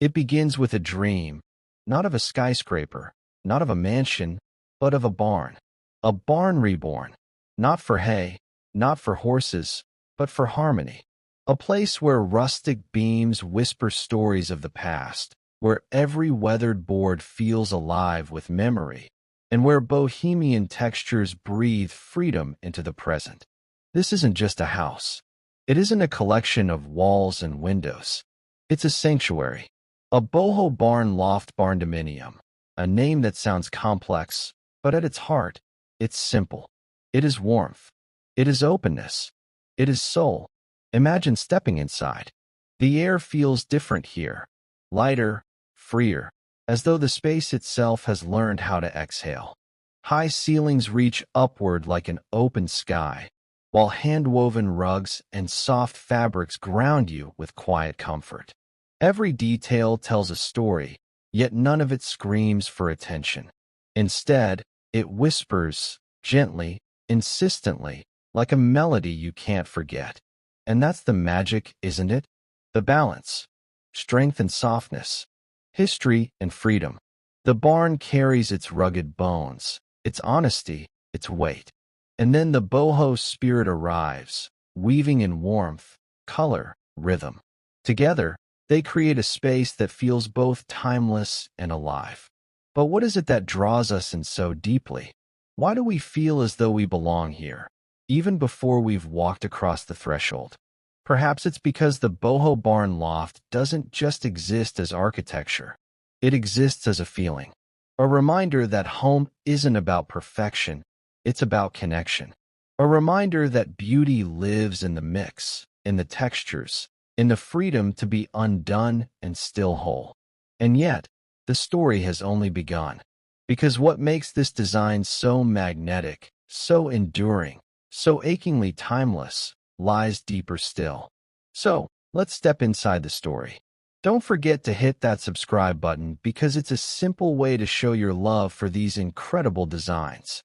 It begins with a dream, not of a skyscraper, not of a mansion, but of a barn. A barn reborn, not for hay, not for horses, but for harmony. A place where rustic beams whisper stories of the past, where every weathered board feels alive with memory, and where bohemian textures breathe freedom into the present. This isn't just a house. It isn't a collection of walls and windows. It's a sanctuary. A Boho Barn Loft Barndominium, a name that sounds complex, but at its heart, it's simple. It is warmth. It is openness. It is soul. Imagine stepping inside. The air feels different here, lighter, freer, as though the space itself has learned how to exhale. High ceilings reach upward like an open sky, while hand-woven rugs and soft fabrics ground you with quiet comfort. Every detail tells a story, yet none of it screams for attention. Instead, it whispers, gently, insistently, like a melody you can't forget. And that's the magic, isn't it? The balance. Strength and softness. History and freedom. The barn carries its rugged bones, its honesty, its weight. And then the boho spirit arrives, weaving in warmth, color, rhythm. Together, they create a space that feels both timeless and alive. But what is it that draws us in so deeply? Why do we feel as though we belong here, even before we've walked across the threshold? Perhaps it's because the Boho Barn Loft doesn't just exist as architecture. It exists as a feeling. A reminder that home isn't about perfection, it's about connection. A reminder that beauty lives in the mix, in the textures, in the freedom to be undone and still whole. And yet, the story has only begun. Because what makes this design so magnetic, so enduring, so achingly timeless, lies deeper still. So, let's step inside the story. Don't forget to hit that subscribe button because it's a simple way to show your love for these incredible designs.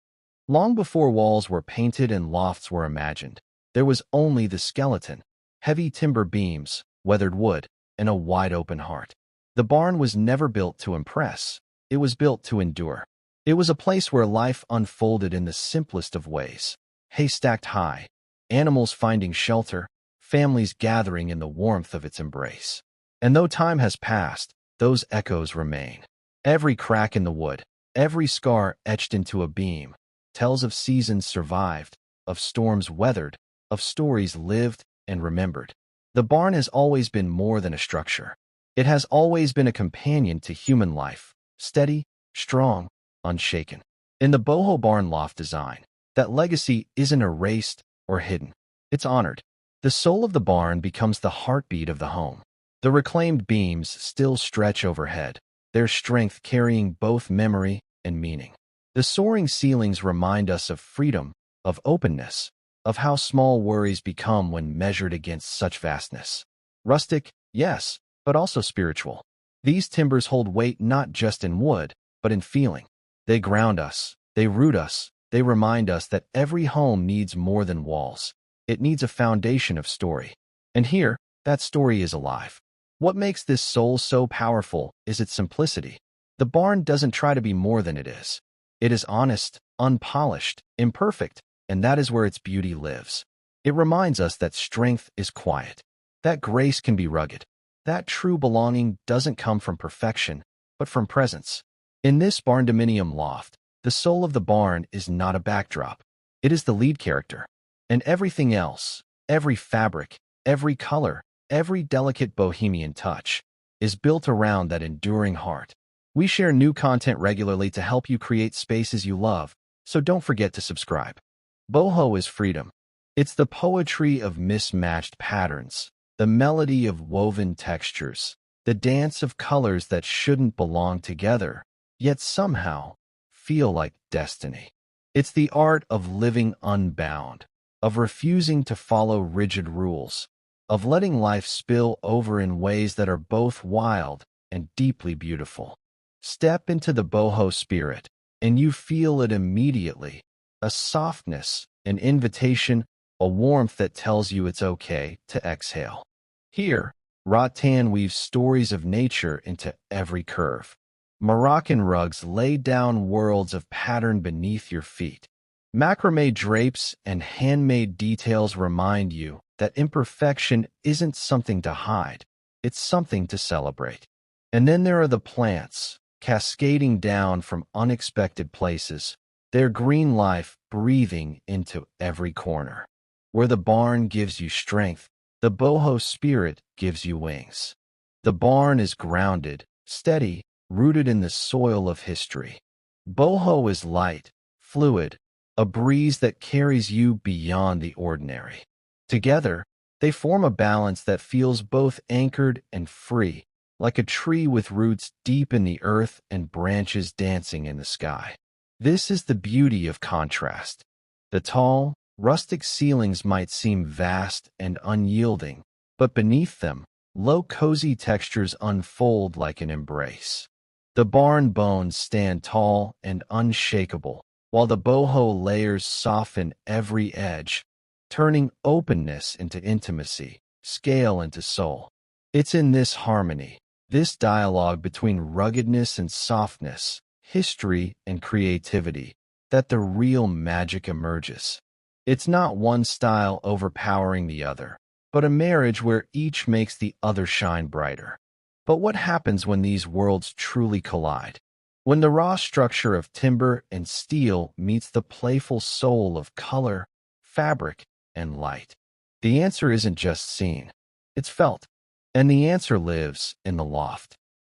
Long before walls were painted and lofts were imagined, there was only the skeleton, heavy timber beams, weathered wood, and a wide-open heart. The barn was never built to impress. It was built to endure. It was a place where life unfolded in the simplest of ways. Hay stacked high, animals finding shelter, families gathering in the warmth of its embrace. And though time has passed, those echoes remain. Every crack in the wood, every scar etched into a beam, tells of seasons survived, of storms weathered, of stories lived and remembered. The barn has always been more than a structure. It has always been a companion to human life, steady, strong, unshaken. In the Boho Barn Loft design, that legacy isn't erased or hidden. It's honored. The soul of the barn becomes the heartbeat of the home. The reclaimed beams still stretch overhead, their strength carrying both memory and meaning. The soaring ceilings remind us of freedom, of openness, of how small worries become when measured against such vastness. Rustic, yes, but also spiritual. These timbers hold weight not just in wood, but in feeling. They ground us, they root us, they remind us that every home needs more than walls. It needs a foundation of story. And here, that story is alive. What makes this soul so powerful is its simplicity. The barn doesn't try to be more than it is. It is honest, unpolished, imperfect, and that is where its beauty lives. It reminds us that strength is quiet, that grace can be rugged, that true belonging doesn't come from perfection, but from presence. In this barndominium loft, the soul of the barn is not a backdrop. It is the lead character. And everything else, every fabric, every color, every delicate bohemian touch, is built around that enduring heart. We share new content regularly to help you create spaces you love, so don't forget to subscribe. Boho is freedom. It's the poetry of mismatched patterns, the melody of woven textures, the dance of colors that shouldn't belong together, yet somehow feel like destiny. It's the art of living unbound, of refusing to follow rigid rules, of letting life spill over in ways that are both wild and deeply beautiful. Step into the boho spirit, and you feel it immediately. A softness, an invitation, a warmth that tells you it's okay to exhale. Here, Rattan weaves stories of nature into every curve. Moroccan rugs lay down worlds of pattern beneath your feet. Macrame drapes and handmade details remind you that imperfection isn't something to hide, it's something to celebrate. And then there are the plants, cascading down from unexpected places, their green life breathing into every corner. Where the barn gives you strength, the boho spirit gives you wings. The barn is grounded, steady, rooted in the soil of history. Boho is light, fluid, a breeze that carries you beyond the ordinary. Together, they form a balance that feels both anchored and free, like a tree with roots deep in the earth and branches dancing in the sky. This is the beauty of contrast. The tall, rustic ceilings might seem vast and unyielding, but beneath them, low cozy textures unfold like an embrace. The barn bones stand tall and unshakable, while the boho layers soften every edge, turning openness into intimacy, scale into soul. It's in this harmony, this dialogue between ruggedness and softness, history and creativity, that the real magic emerges. It's not one style overpowering the other, but a marriage where each makes the other shine brighter. But what happens when these worlds truly collide? When the raw structure of timber and steel meets the playful soul of color, fabric, and light? The answer isn't just seen, it's felt. And the answer lives in the loft.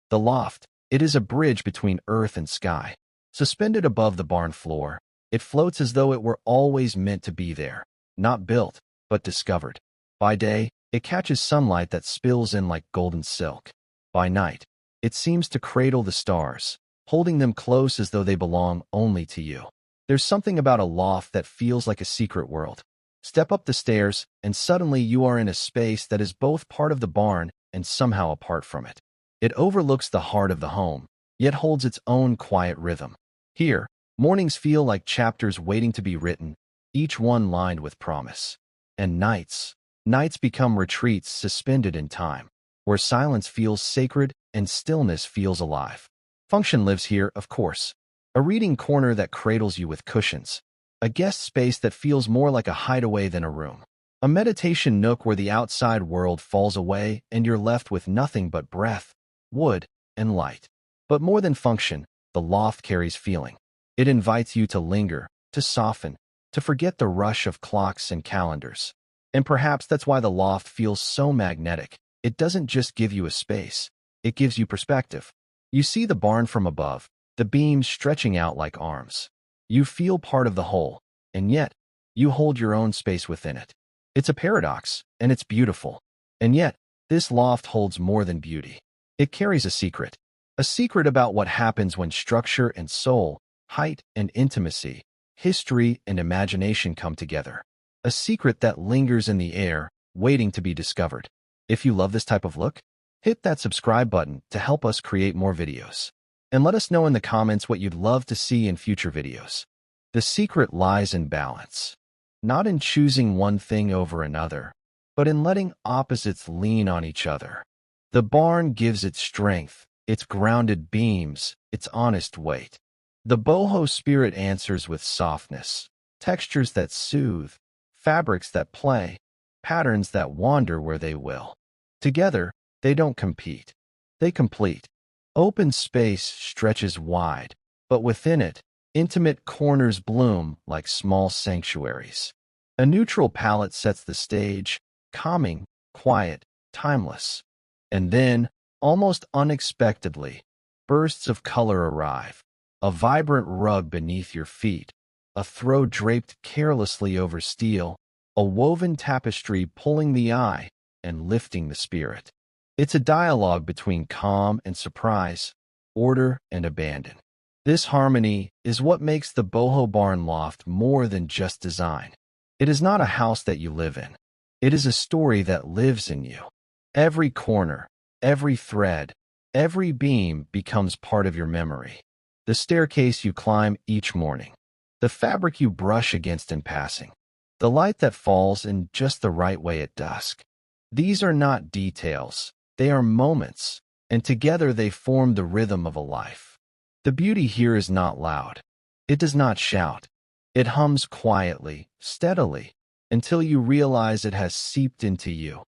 The loft, it is a bridge between earth and sky. Suspended above the barn floor, it floats as though it were always meant to be there, not built, but discovered. By day, it catches sunlight that spills in like golden silk. By night, it seems to cradle the stars, holding them close as though they belong only to you. There's something about a loft that feels like a secret world. Step up the stairs, and suddenly you are in a space that is both part of the barn and somehow apart from it. It overlooks the heart of the home, yet holds its own quiet rhythm. Here, mornings feel like chapters waiting to be written, each one lined with promise. And nights become retreats suspended in time, where silence feels sacred and stillness feels alive. Function lives here, of course. A reading corner that cradles you with cushions. A guest space that feels more like a hideaway than a room. A meditation nook where the outside world falls away and you're left with nothing but breath, wood, and light. But more than function, the loft carries feeling. It invites you to linger, to soften, to forget the rush of clocks and calendars. And perhaps that's why the loft feels so magnetic. It doesn't just give you a space, it gives you perspective. You see the barn from above, the beams stretching out like arms. You feel part of the whole, and yet, you hold your own space within it. It's a paradox, and it's beautiful. And yet, this loft holds more than beauty. It carries a secret about what happens when structure and soul, height and intimacy, history and imagination come together. A secret that lingers in the air, waiting to be discovered. If you love this type of look, hit that subscribe button to help us create more videos. And let us know in the comments what you'd love to see in future videos. The secret lies in balance. Not in choosing one thing over another, but in letting opposites lean on each other. The barn gives its strength, its grounded beams, its honest weight. The boho spirit answers with softness, textures that soothe, fabrics that play, patterns that wander where they will. Together, they don't compete. They complete. Open space stretches wide, but within it, intimate corners bloom like small sanctuaries. A neutral palette sets the stage, calming, quiet, timeless. And then, almost unexpectedly, bursts of color arrive. A vibrant rug beneath your feet, a throw draped carelessly over steel, a woven tapestry pulling the eye and lifting the spirit. It's a dialogue between calm and surprise, order and abandon. This harmony is what makes the Boho Barn Loft more than just design. It is not a house that you live in. It is a story that lives in you. Every corner, every thread, every beam becomes part of your memory. The staircase you climb each morning, the fabric you brush against in passing, the light that falls in just the right way at dusk. These are not details, They are moments, and together they form the rhythm of a life. The beauty here is not loud. It does not shout. It hums quietly, steadily, until you realize it has seeped into you,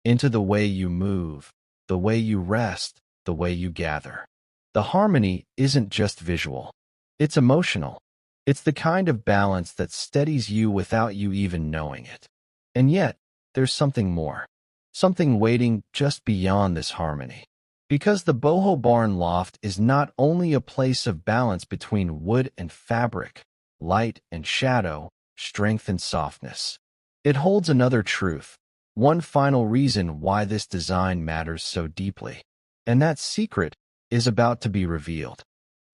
into the way you move, the way you rest, the way you gather. The harmony isn't just visual. It's emotional. It's the kind of balance that steadies you without you even knowing it. And yet, there's something more. Something waiting just beyond this harmony. Because the Boho Barn Loft is not only a place of balance between wood and fabric, light and shadow, strength and softness. It holds another truth, one final reason why this design matters so deeply. And that secret is about to be revealed.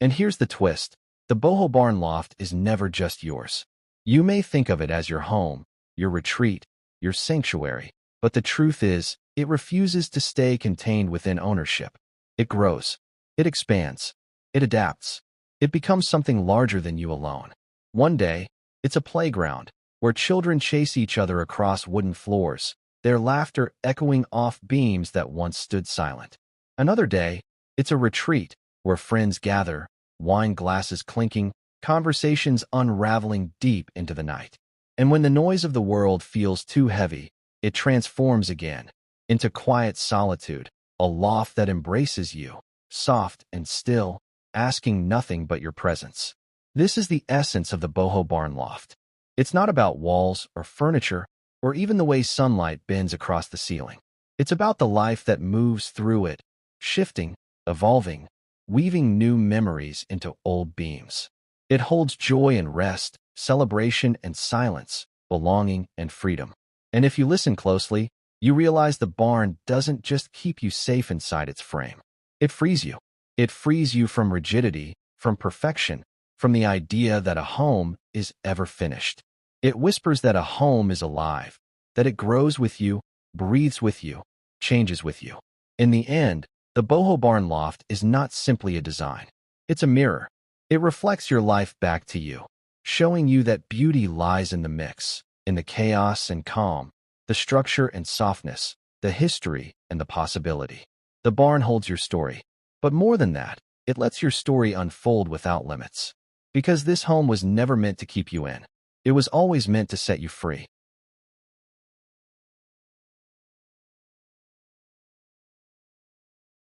And here's the twist. The Boho Barn Loft is never just yours. You may think of it as your home, your retreat, your sanctuary, but the truth is, it refuses to stay contained within ownership. It grows. It expands. It adapts. It becomes something larger than you alone. One day, it's a playground where children chase each other across wooden floors, their laughter echoing off beams that once stood silent. Another day, it's a retreat where friends gather, wine glasses clinking, conversations unraveling deep into the night. And when the noise of the world feels too heavy, it transforms again into quiet solitude, a loft that embraces you, soft and still, asking nothing but your presence. This is the essence of the Boho Barn Loft. It's not about walls or furniture or even the way sunlight bends across the ceiling. It's about the life that moves through it, shifting, evolving, weaving new memories into old beams. It holds joy and rest, celebration and silence, belonging and freedom. And if you listen closely, you realize the barn doesn't just keep you safe inside its frame. It frees you. It frees you from rigidity, from perfection, from the idea that a home is ever finished. It whispers that a home is alive, that it grows with you, breathes with you, changes with you. In the end, the Boho Barn Loft is not simply a design. It's a mirror. It reflects your life back to you, showing you that beauty lies in the mix, in the chaos and calm, the structure and softness, the history and the possibility. The barn holds your story. But more than that, it lets your story unfold without limits. Because this home was never meant to keep you in. It was always meant to set you free.